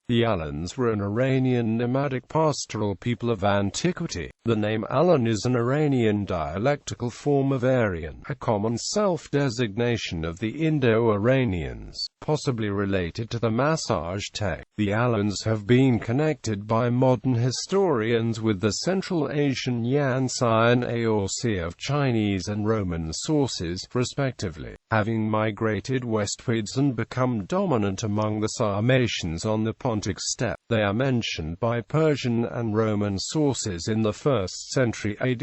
The Alans were an Iranian nomadic pastoral people of antiquity. The name Alan is an Iranian dialectical form of Aryan, a common self-designation of the Indo-Iranians, possibly related to the Massagetae. The Alans have been connected by modern historians with the Central Asian Yancai and Aorsi of Chinese and Roman sources, respectively, having migrated westwards and become dominant among the Sarmatians on the Pontic Steppe. They are mentioned by Persian and Roman sources in the 1st century AD.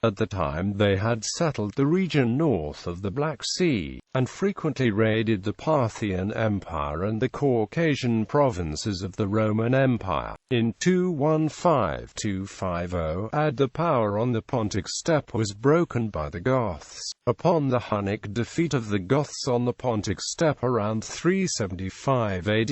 At the time they had settled the region north of the Black Sea, and frequently raided the Parthian Empire and the Caucasian provinces of the Roman Empire. In 215–250 AD the power on the Pontic Steppe was broken by the Goths. Upon the Hunnic defeat of the Goths on the Pontic Steppe around 375 AD,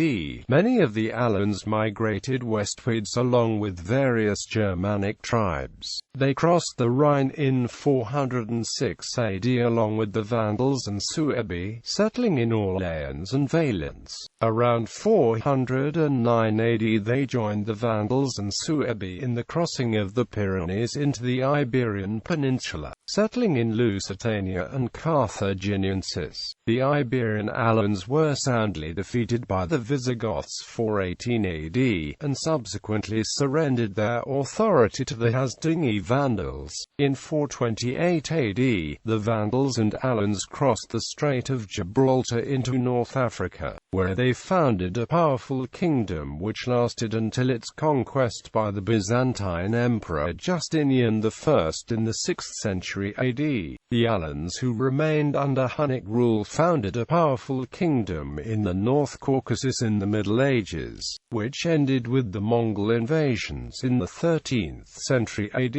many of the Alans migrated westwards along with various Germanic tribes. They crossed the Rhine in 406 AD along with the Vandals and Suebi, settling in Orleans and Valence. Around 409 AD they joined the Vandals and Suebi in the crossing of the Pyrenees into the Iberian Peninsula, settling in Lusitania and Carthaginiensis. The Iberian Alans were soundly defeated by the Visigoths 418 AD, and subsequently surrendered their authority to the Hasdingi Vandals. In 428 AD, the Vandals and Alans crossed the Strait of Gibraltar into North Africa, where they founded a powerful kingdom which lasted until its conquest by the Byzantine Emperor Justinian I in the 6th century AD. The Alans, who remained under Hunnic rule, founded a powerful kingdom in the North Caucasus in the Middle Ages, which ended with the Mongol invasions in the 13th century AD.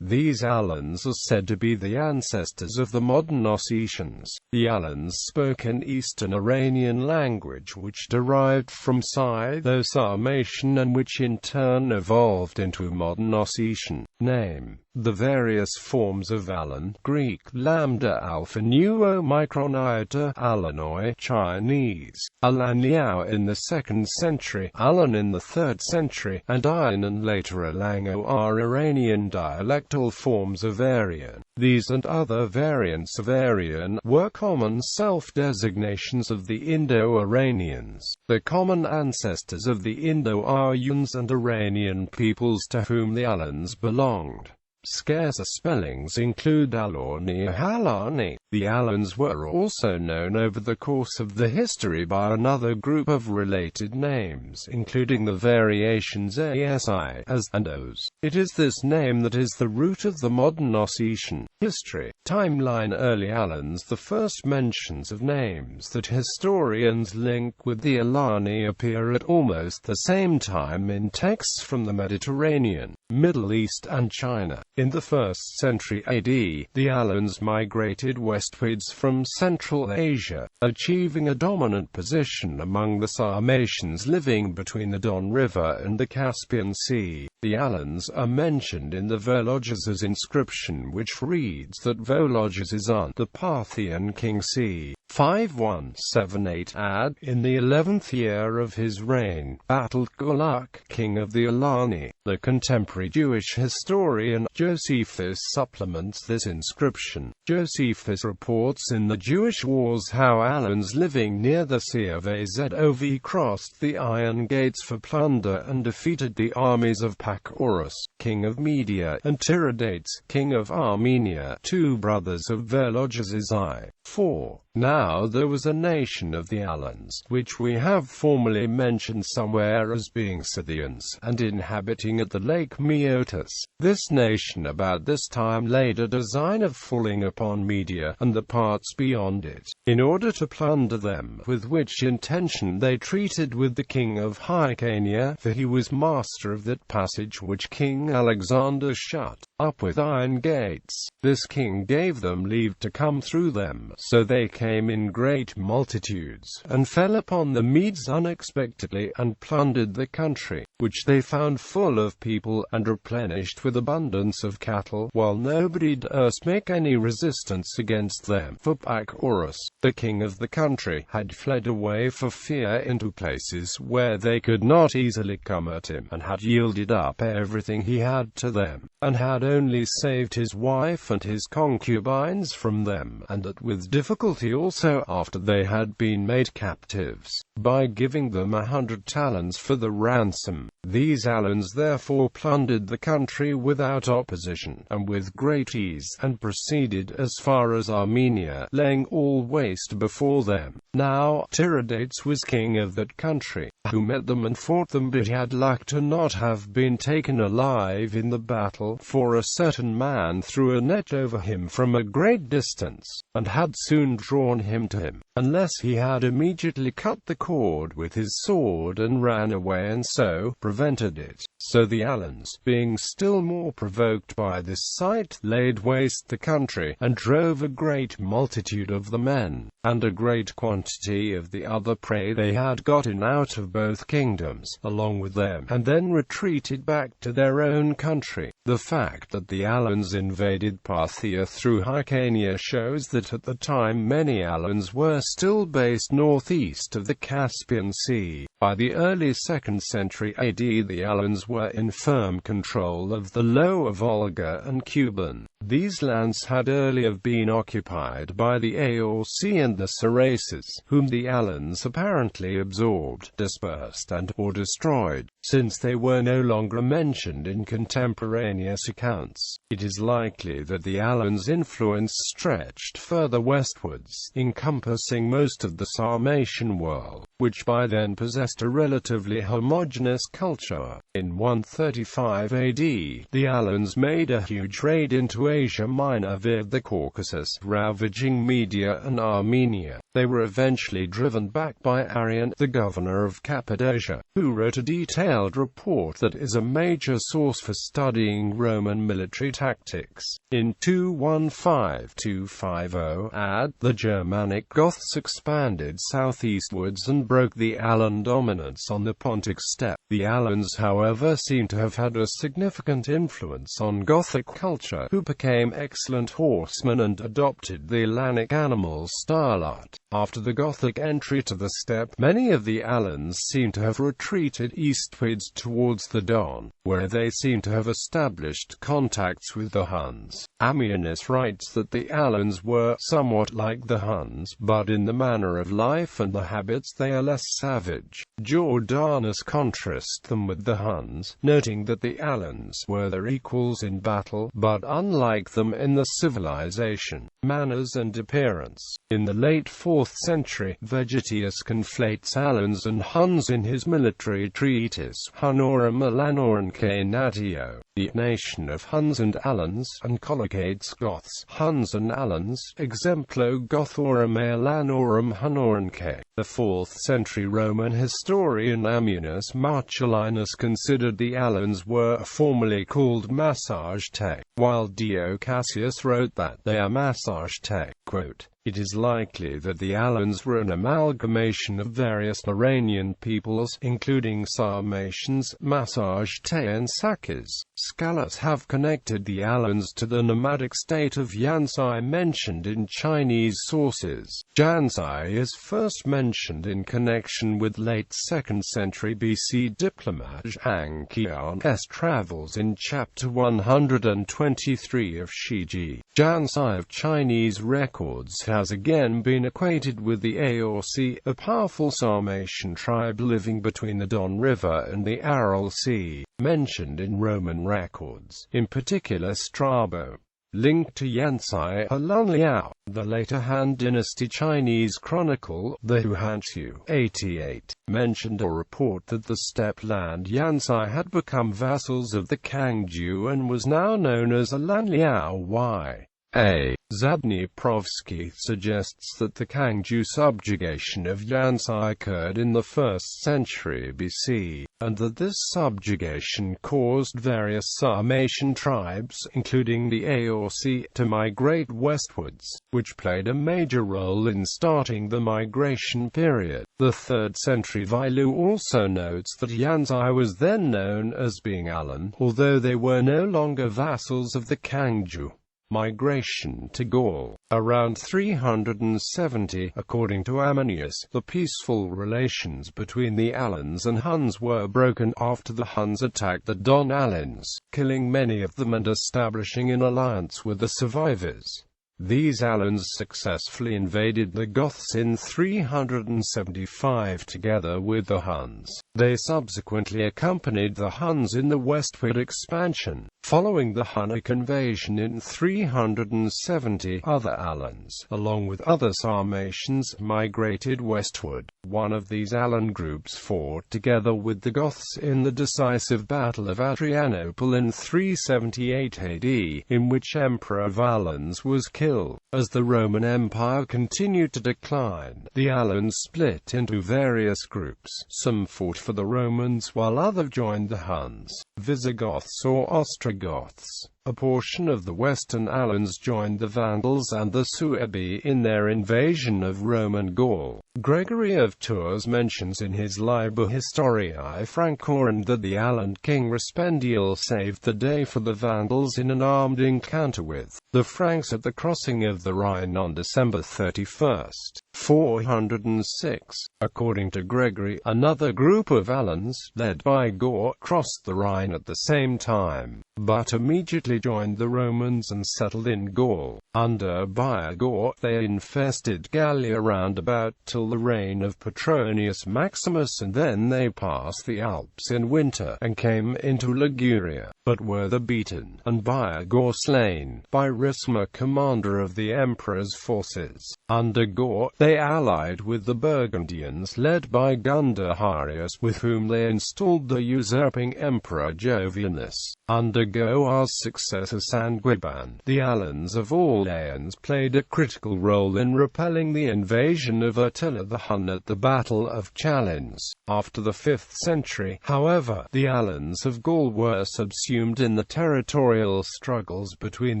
These Alans are said to be the ancestors of the modern Ossetians. The Alans spoke an Eastern Iranian language which derived from Scytho-Sarmatian and which in turn evolved into modern Ossetian. Name. The various forms of Alan, Greek, lambda alpha nu omicron iota, Alanoi, Chinese, Alania in the 2nd century, Alan in the 3rd century, and Aryan and later Alango are Iranian dialectal forms of Aryan. These and other variants of Aryan were common self-designations of the Indo-Iranians, the common ancestors of the Indo-Aryans and Iranian peoples to whom the Alans belonged. Scarcer spellings include Alani or Halani. The Alans were also known over the course of the history by another group of related names, including the variations Asi, As, and Os. It is this name that is the root of the modern Ossetian history. Timeline. Early Alans. The first mentions of names that historians link with the Alani appear at almost the same time in texts from the Mediterranean, Middle East and China. In the 1st century AD, the Alans migrated westwards from Central Asia, achieving a dominant position among the Sarmatians living between the Don River and the Caspian Sea. The Alans are mentioned in the Vologases inscription, which reads that Vologas is on the Parthian king c. 5178 AD. In the 11th year of his reign, battled Gulak, king of the Alani. The contemporary Jewish historian Josephus supplements this inscription. Josephus reports in the Jewish Wars how Alans living near the Sea of Azov crossed the Iron Gates for plunder and defeated the armies of Pacorus, king of Media, and Tiridates, king of Armenia, two brothers of Vologases I. 4. Now there was a nation of the Alans, which we have formerly mentioned somewhere as being Scythians, and inhabiting at the lake Meotis. This nation about this time laid a design of falling upon Media, and the parts beyond it, in order to plunder them, with which intention they treated with the king of Hyrcania, for he was master of that passage which King Alexander shut up with iron gates. This king gave them leave to come through them, so they came came in great multitudes, and fell upon the Medes unexpectedly, and plundered the country, which they found full of people, and replenished with abundance of cattle, while nobody durst make any resistance against them, for Aorsi, the king of the country, had fled away for fear into places where they could not easily come at him, and had yielded up everything he had to them, and had only saved his wife and his concubines from them, and that with difficulty also, after they had been made captives, by giving them 100 talents for the ransom. These Alans therefore plundered the country without opposition, and with great ease, and proceeded as far as Armenia, laying all waste before them. Now Tiridates was king of that country, who met them and fought them, but he had luck to not have been taken alive in the battle, for a certain man threw a net over him from a great distance, and had soon drawn him to him, unless he had immediately cut the cord with his sword and ran away, and so prevented it. So the Alans, being still more provoked by this sight, laid waste the country, and drove a great multitude of the men, and a great quantity of the other prey they had gotten out of both kingdoms, along with them, and then retreated back to their own country. The fact that the Alans invaded Parthia through Hyrcania shows that at the time many Alans were still based northeast of the Caspian Sea. By the early 2nd century AD, the Alans were in firm control of the Lower Volga and Kuban. These lands had earlier been occupied by the Aorsi and the Sarmatians, whom the Alans apparently absorbed, dispersed and/or destroyed. Since they were no longer mentioned in contemporaneous accounts, it is likely that the Alans' influence stretched further westwards, encompassing most of the Sarmatian world, which by then possessed a relatively homogeneous culture. In 135 AD, the Alans made a huge raid into Asia Minor via the Caucasus, ravaging Media and Armenia. They were eventually driven back by Aryan, the governor of Cappadocia, who wrote a detailed report that is a major source for studying Roman military tactics. In 215–250 AD, the Germanic Goths expanded southeastwards and broke the Alan dominance on the Pontic Steppe. The Alans, however, seem to have had a significant influence on Gothic culture, who became excellent horsemen and adopted the Alanic animal style art. After the Gothic entry to the steppe, many of the Alans seem to have retreated eastwards towards the Don, where they seem to have established contacts with the Huns. Ammianus writes that the Alans were somewhat like the Huns, but in the manner of life and the habits they are less savage. Jordanus contrasts them with the Huns, noting that the Alans were their equals in battle, but unlike them in the civilization, manners and appearance. In the late 4th century, Vegetius conflates Alans and Huns in his military treatise, Hunorum Alanorum Natio, the nation of Huns and Alans, and collocates Goths, Huns and Alans, exemplo Gothorum Alanorum Hunorum. The 4th century Roman historian Ammianus Marcellinus considered the Alans were formerly called Massagetae, while Dio Cassius wrote that they are Massagetae. Quote, "It is likely that the Alans were an amalgamation of various Iranian peoples, including Sarmatians, Massagetae and Sakas." Scholars have connected the Alans to the nomadic state of Yancai mentioned in Chinese sources. Yancai is first mentioned in connection with late 2nd century BC diplomat Zhang Qian's travels in chapter 123 of Shiji. Yancai of Chinese records has again been acquainted with the Aorsi, a powerful Sarmatian tribe living between the Don River and the Aral Sea, mentioned in Roman records, in particular Strabo. Linked to Yancai are Lan Liao, the later Han Dynasty Chinese chronicle, the Huanshu 88, mentioned a report that the steppe land Yancai had become vassals of the Kangju and was now known as Lan Liao Y. A. Zadneprovsky suggests that the Kangju subjugation of Yancai occurred in the 1st century BC, and that this subjugation caused various Sarmatian tribes, including the Aorsi, to migrate westwards, which played a major role in starting the migration period. The 3rd century Vailu also notes that Yancai was then known as being Alan, although they were no longer vassals of the Kangju. Migration to Gaul. Around 370, according to Ammianus, the peaceful relations between the Alans and Huns were broken after the Huns attacked the Don Alans, killing many of them and establishing an alliance with the survivors. These Alans successfully invaded the Goths in 375 together with the Huns. They subsequently accompanied the Huns in the westward expansion. Following the Hunnic invasion in 370, other Alans, along with other Sarmatians, migrated westward. One of these Alan groups fought together with the Goths in the decisive Battle of Adrianople in 378 AD, in which Emperor Valens was killed. As the Roman Empire continued to decline, the Alans split into various groups. Some fought for the Romans while others joined the Huns, Visigoths or Ostrogoths. A portion of the Western Alans joined the Vandals and the Suebi in their invasion of Roman Gaul. Gregory of Tours mentions in his Liber Historiae Francorum that the Alan king Respendiel saved the day for the Vandals in an armed encounter with the Franks at the crossing of the Rhine on December 31, 406. According to Gregory, another group of Alans, led by Gaul, crossed the Rhine at the same time, but immediately joined the Romans and settled in Gaul. Under Gaul, they infested Gallia round about till the reign of Petronius Maximus, and then they passed the Alps in winter, and came into Liguria, but were beaten, and Gaul slain, by Risma, commander of the emperor's forces. Under Gaul, they allied with the Burgundians led by Gundaharius, with whom they installed the usurping emperor Jovianus. Under Goar's successor Sanguiban, the Alans of Orleans played a critical role in repelling the invasion of Attila the Hun at the Battle of Chalons. After the 5th century, however, the Alans of Gaul were subsumed in the territorial struggles between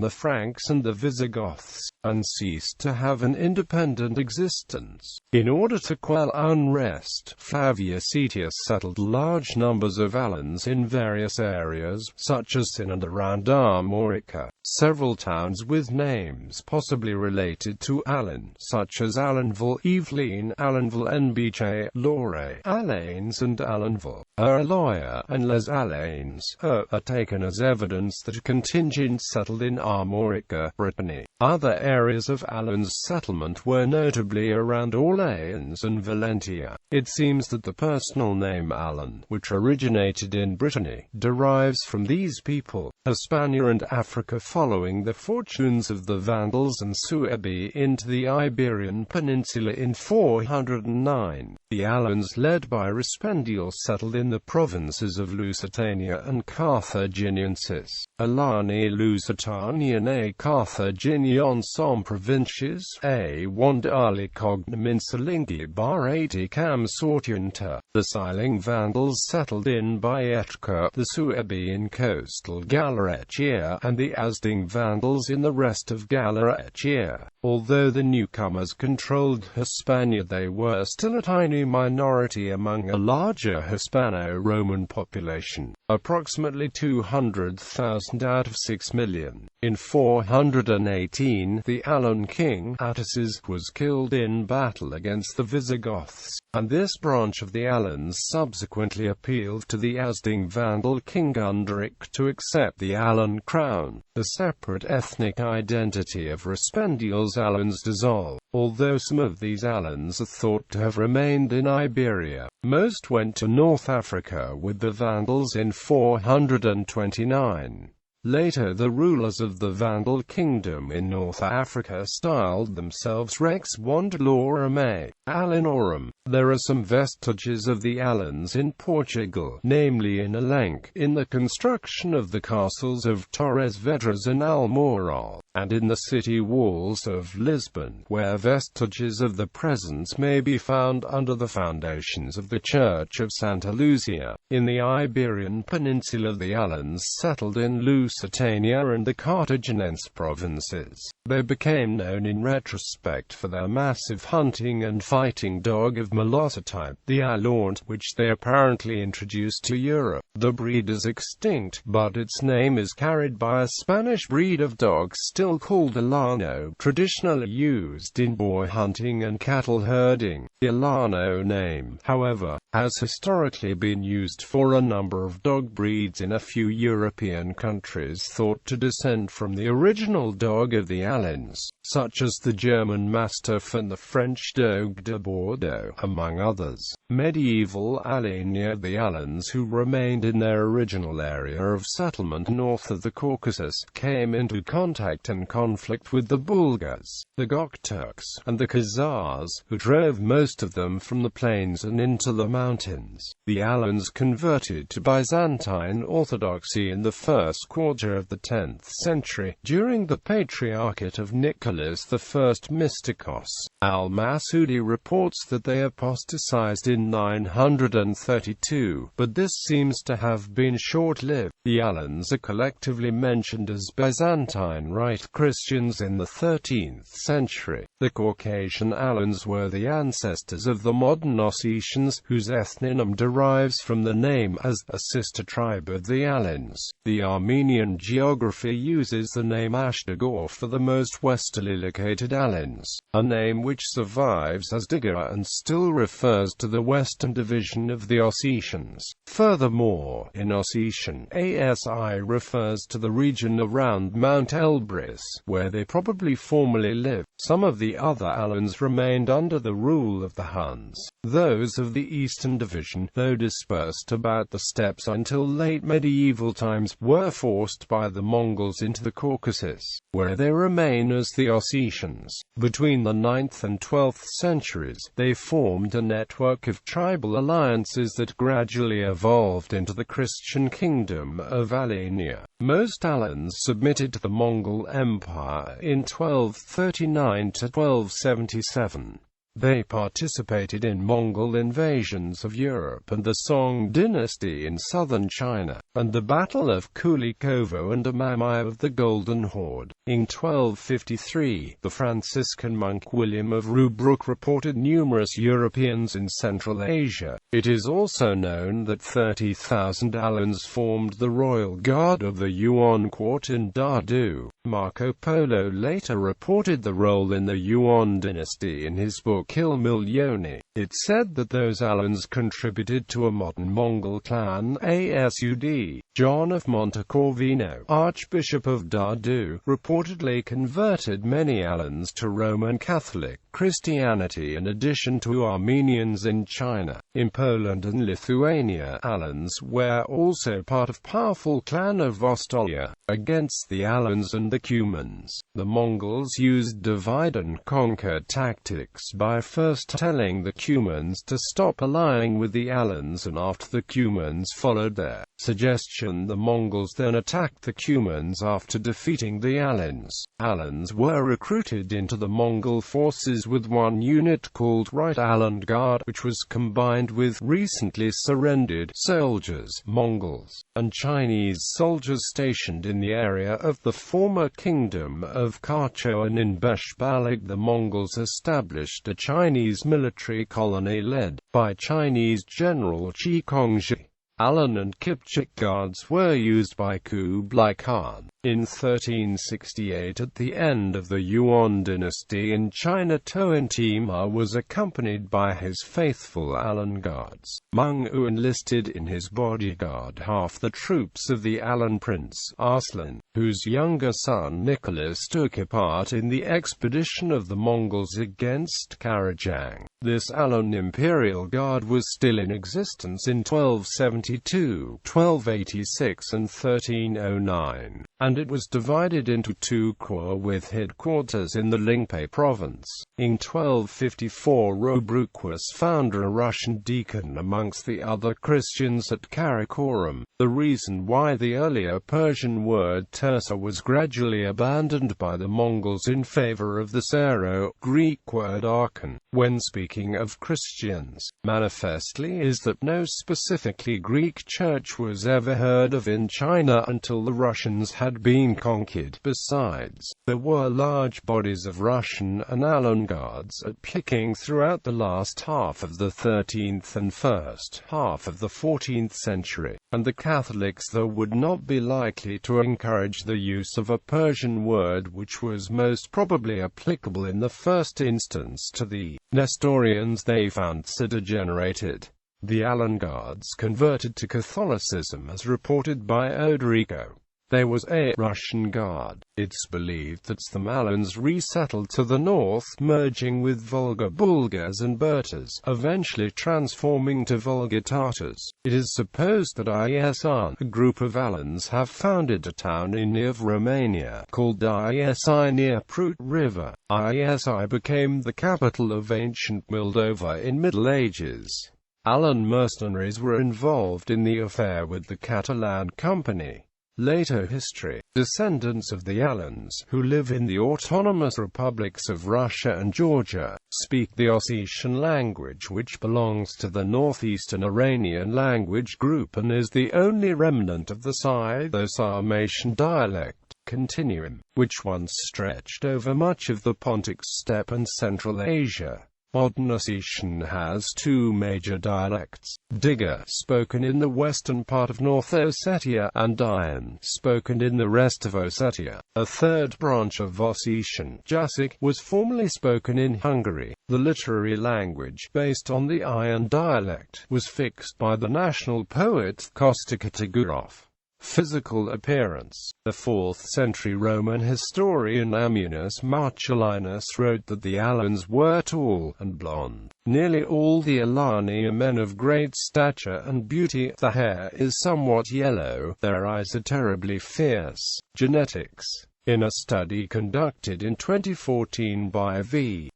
the Franks and the Visigoths, and ceased to have an independent existence. In order to quell unrest, Flavius Aetius settled large numbers of Alans in various areas, such as in and around Armorica. Several towns with names possibly related to Alan, such as Alanville, Evelyn, Alanville, Nbche, Lore, Alanes and Alanville, Aloya, and Les Alanes, are taken as evidence that a contingent settled in Armorica, Brittany. Other areas of Alan's settlement were notably around Orleans and Valentia. It seems that the personal name Alan, which originated in Brittany, derives from these people, Hispania and Africa, following the fortunes of the Vandals and Suebi into the Iberian Peninsula in 409. The Alans, led by Respendiel, settled in the provinces of Lusitania and Carthaginiensis. Alani Lusitanianae Carthaginion som provincies, a wandali cognominsalingi barati cam sortienta. The Siling Vandals settled in Baetica, the Suebi in coastal Galaretia, and the Asding Vandals in the rest of Galaretia. Although the newcomers controlled Hispania, they were still a tiny minority among a larger Hispano-Roman population, approximately 200,000 out of 6 million. In 418, the Alan king, Attices, was killed in battle against the Visigoths, and this branch of the Alans subsequently appealed to the Asding Vandal king Gunderic to accept the Alan crown. The separate ethnic identity of Respendiel's Alans dissolved. Although some of these Alans are thought to have remained in Iberia, most went to North Africa with the Vandals in 429. Later, the rulers of the Vandal kingdom in North Africa styled themselves Rex Wandalorum Alanorum. There are some vestiges of the Alans in Portugal, namely in Alenque, in the construction of the castles of Torres Vedras and Almoral. and in the city walls of Lisbon, where vestiges of the presence may be found under the foundations of the Church of Santa Lucia. In the Iberian Peninsula, the Alans settled in Lusitania and the Carthaginian provinces. They became known in retrospect for their massive hunting and fighting dog of Molosser type, the Alaunt, which they apparently introduced to Europe. The breed is extinct, but its name is carried by a Spanish breed of dog still called Alano, traditionally used in boar hunting and cattle herding. The Alano name, however, has historically been used for a number of dog breeds in a few European countries thought to descend from the original dog of the Alans, such as the German Mastiff and the French Dogue de Bordeaux, among others. Medieval Alania. The Alans, who remained in their original area of settlement north of the Caucasus, came into contact and conflict with the Bulgars, the Gokturks, and the Khazars, who drove most of them from the plains and into the mountains. The Alans converted to Byzantine Orthodoxy in the first quarter of the 10th century, during the Patriarchate of Nicholas I Mystikos. Al-Masudi reports that they apostatized in 932, but this seems to have been short-lived. The Alans are collectively mentioned as Byzantine Rite Christians in the 13th century. The Caucasian Alans were the ancestors of the modern Ossetians, whose ethnonym derives from the name as a sister tribe of the Alans. The Armenian geography uses the name Ashdagor for the most westerly located Alans, a name which survives as Diga and still refers to the western division of the Ossetians. Furthermore, in Ossetian, ASI refers to the region around Mount Elbrus, where they probably formerly lived. Some of the other Alans remained under the rule of the Huns. Those of the eastern division, though dispersed about the steppes until late medieval times, were forced by the Mongols into the Caucasus, where they remain as the Ossetians. Between the 9th and 12th centuries, they formed a network of tribal alliances that gradually evolved into the Christian kingdom of Alania. Most Alans submitted to the Mongol Empire in 1239 to 1277. They participated in Mongol invasions of Europe and the Song dynasty in southern China, and the Battle of Kulikovo and Amami of the Golden Horde. In 1253, the Franciscan monk William of Rubruck reported numerous Europeans in Central Asia. It is also known that 30,000 Alans formed the royal guard of the Yuan court in Dadu. Marco Polo later reported the role in the Yuan dynasty in his book Il Milione. It said that those Alans contributed to a modern Mongol clan, Asud. John of Montecorvino, Archbishop of Dadu, reportedly converted many Alans to Roman Catholic Christianity in addition to Armenians in China. In Poland and Lithuania, Alans were also part of powerful clan of Vostolia, against the Alans and the Cumans. The Mongols used divide-and-conquer tactics by first telling the Cumans to stop allying with the Alans, and after the Cumans followed their suggestion, the Mongols then attacked the Cumans after defeating the Alans. Alans were recruited into the Mongol forces with one unit called Right Alan Guard, which was combined with recently surrendered soldiers, Mongols, and Chinese soldiers stationed in the area of the former kingdom of Khachoan in Beshbalag. The Mongols established a Chinese military colony led by Chinese General Qi Kongzhi. Alan and Kipchak guards were used by Kublai Khan. In 1368, at the end of the Yuan dynasty in China, Toan Timur was accompanied by his faithful Alan guards. Meng Yu enlisted in his bodyguard half the troops of the Alan prince, Arslan, whose younger son Nicholas took part in the expedition of the Mongols against Karajan. This Alan imperial guard was still in existence in 1272, 1286 and 1309, and it was divided into two corps with headquarters in the Lingpe province. In 1254 Robruquas found a Russian deacon amongst the other Christians at Karakorum. The reason why the earlier Persian word tersa was gradually abandoned by the Mongols in favor of the Syro-Greek word archon, when speaking of Christians, manifestly is that no specifically Greek church was ever heard of in China until the Russians had been conquered. Besides, there were large bodies of Russian and Alan guards at Peking throughout the last half of the 13th and first half of the 14th century, and the Catholics though would not be likely to encourage the use of a Persian word which was most probably applicable in the first instance to the Nestorians they found so degenerated. The Alan guards converted to Catholicism as reported by Odorico. There was a Russian guard. It's believed that some Alans resettled to the north, merging with Volga Bulgars and Burtas, eventually transforming to Volga Tatars. It is supposed that Isi, a group of Alans, have founded a town in Niev, Romania, called Isi near Prut River. Isi became the capital of ancient Moldova in Middle Ages. Alan mercenaries were involved in the affair with the Catalan Company. Later history. Descendants of the Alans, who live in the autonomous republics of Russia and Georgia, speak the Ossetian language which belongs to the northeastern Iranian language group and is the only remnant of the Scytho-Sarmatian dialect continuum, which once stretched over much of the Pontic Steppe and Central Asia. Modern Ossetian has two major dialects, Diga, spoken in the western part of North Ossetia, and Aryan, spoken in the rest of Ossetia. A third branch of Ossetian, Jasik, was formerly spoken in Hungary. The literary language, based on the Aryan dialect, was fixed by the national poet Kostikatagurov. Physical appearance. The 4th century Roman historian Ammianus Marcellinus wrote that the Alans were tall and blonde. Nearly all the Alani are men of great stature and beauty. The hair is somewhat yellow, their eyes are terribly fierce. Genetics. In a study conducted in 2014 by V.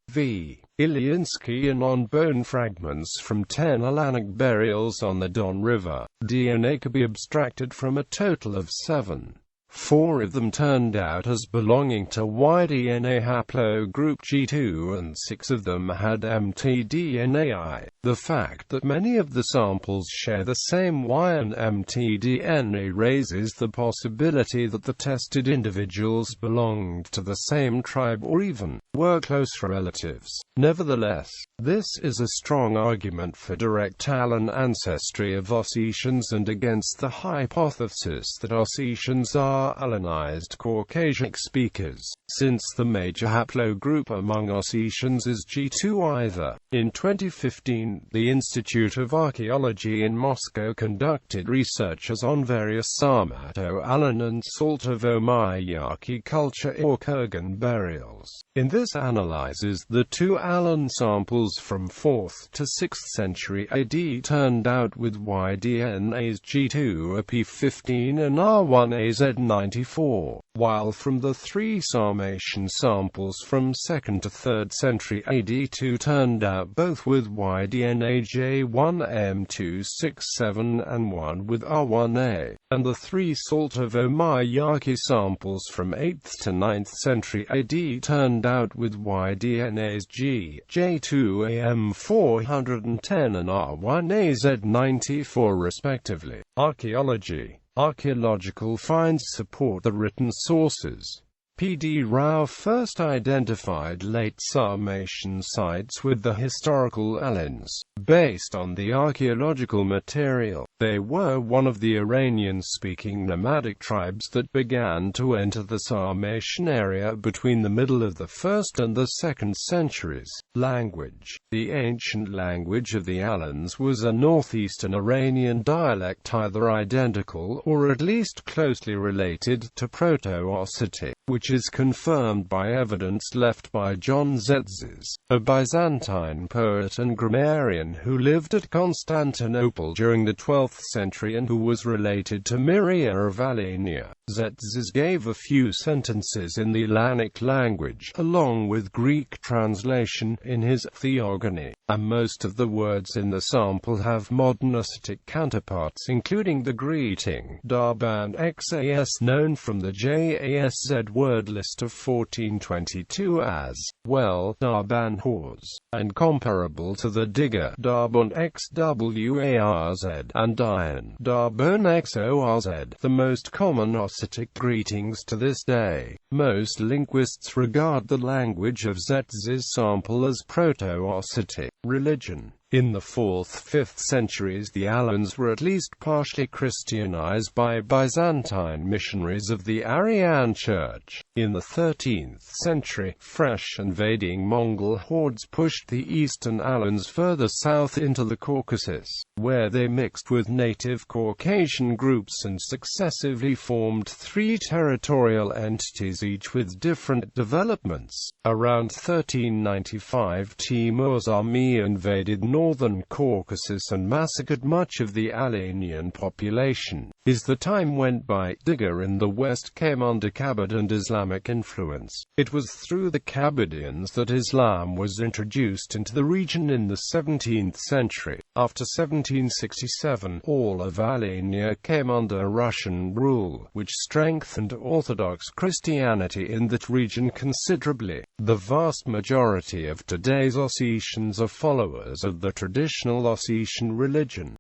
Ilyinsky and on bone fragments from 10 Alanic burials on the Don River, DNA could be abstracted from a total of 7. 4 of them turned out as belonging to Y-DNA haplogroup G2 and 6 of them had mtDNA. The fact that many of the samples share the same Y and mtDNA raises the possibility that the tested individuals belonged to the same tribe or even were close relatives. Nevertheless, this is a strong argument for direct Alan ancestry of Ossetians and against the hypothesis that Ossetians are Alanized Caucasian speakers, since the major haplogroup among Ossetians is G2 either. In 2015, the Institute of Archaeology in Moscow conducted researches on various Sarmato-Alan and Saltovo-Mayaki culture or Kurgan burials. In this analyzes the two Alan samples from 4th to 6th century AD turned out with Y-DNAs G2 AP15 and R1AZ94, while from the 3 Sarmatian samples from 2nd to 3rd century AD2 turned out both with Y-DNA J1M267 and 1 with R1A, and the 3 Saltovo-Mayaki samples from 8th to 9th century AD turned out with Y-DNAs J2AM410 and R1AZ94 respectively. Archaeology. Archaeological finds support the written sources. P.D. Rao first identified late Sarmatian sites with the historical Alans. Based on the archaeological material, they were one of the Iranian-speaking nomadic tribes that began to enter the Sarmatian area between the middle of the 1st and the 2nd centuries. Language. The ancient language of the Alans was a northeastern Iranian dialect either identical or at least closely related to Proto-Osseti, which which is confirmed by evidence left by John Tzetzes, a Byzantine poet and grammarian who lived at Constantinople during the 12th century and who was related to Miria of Alania. Tzetzes gave a few sentences in the Hellenic language, along with Greek translation, in his Theogony, and most of the words in the sample have modern Ossetic counterparts, including the greeting Darban XAS, known from the JASZ word list of 1422 as, well, Darban Hors, and comparable to the Digger Darbon XWARZ and Dian Darbon XORZ, the most common Ossetic greetings to this day. Most linguists regard the language of Tzetzes' sample as Proto-Ossetic. Religion. In the 4th–5th centuries the Alans were at least partially Christianized by Byzantine missionaries of the Aryan Church. In the 13th century, fresh invading Mongol hordes pushed the eastern Alans further south into the Caucasus, where they mixed with native Caucasian groups and successively formed 3 territorial entities, each with different developments. Around 1395 Timur's army invaded northern Caucasus and massacred much of the Alanian population. As the time went by, Digger in the west came under Kabyd and Islamic influence. It was through the Kabydians that Islam was introduced into the region in the 17th century. After 1767, all of Alania came under Russian rule, which strengthened Orthodox Christianity in that region considerably. The vast majority of today's Ossetians are followers of the traditional Ossetian religion.